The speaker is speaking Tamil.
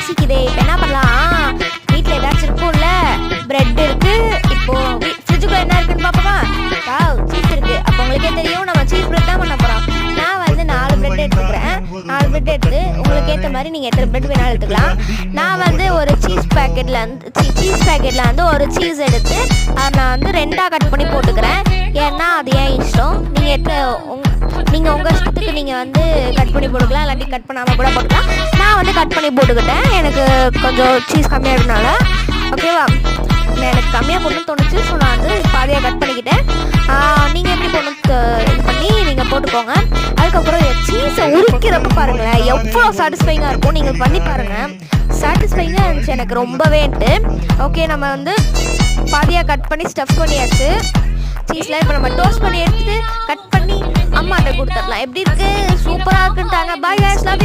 பசிக்குதே. இப்போ என்ன பண்ணலாம், வீட்டில் ஏதாச்சும் இருக்கும்ல, பிரெட் இருக்குது. இப்போது ஃப்ரிட்ஜுக்குள்ளே என்ன இருக்குன்னு பார்ப்போமா? சீஸ் இருக்குது. அப்போ உங்களுக்கே தெரியும் நம்ம சீஸ் பிரெட் தான் பண்ண போகிறோம். நான் வந்து 4 பிரெட் எடுத்துக்கிறேன். 4 பிரெட் எடுத்து உங்களுக்கு ஏற்ற மாதிரி நீங்கள் எத்தனை பிரெட் வேணாலும் எடுத்துக்கலாம். நான் வந்து ஒரு சீஸ் பேக்கெட்டில் வந்து ஒரு சீஸ் எடுத்து அதை நான் வந்து 2ஆக கட் பண்ணி போட்டுக்கிறேன். ஏன்னா அது ஏன் இஷ்டம். நீங்கள் உங்கள் இஷ்டத்துக்கு நீங்கள் வந்து கட் பண்ணி போட்டுக்கலாம், இல்லாட்டி கட் பண்ணாமல் கூட போட்டுக்கலாம். நான் வந்து கட் பண்ணி போட்டுக்கிட்டேன். எனக்கு கொஞ்சம் சீஸ் கம்மியாக இருக்கனால ஓகேவா. எனக்கு கம்மியாக போடணும்னு தோணுச்சு. ஸோ நான் வந்து பாதியாக கட் பண்ணிக்கிட்டேன். நீங்கள் எப்படி போடணும் இது பண்ணி நீங்கள் போட்டுக்கோங்க. அதுக்கப்புறம் சீஸை உரிக்கிறப்ப பாருங்களேன் எவ்வளோ சாட்டிஸ்ஃபைங்காக இருக்கும். நீங்கள் பண்ணி பாருங்கள், சாட்டிஸ்ஃபைங்காக இருந்துச்சு எனக்கு ரொம்பவேன்ட்டு. ஓகே, நம்ம வந்து பாதியாக கட் பண்ணி ஸ்டஃப் பண்ணியாச்சு சீஸில். இப்போ நம்ம டோஸ்ட் பண்ணி எடுத்துகிட்டு கட் பண்ணி அம்மாட்ட கொடுத்துடலாம். எப்படி இருக்குது? சூப்பராக இருக்குன்ட்டாங்க. Bye guys, love you.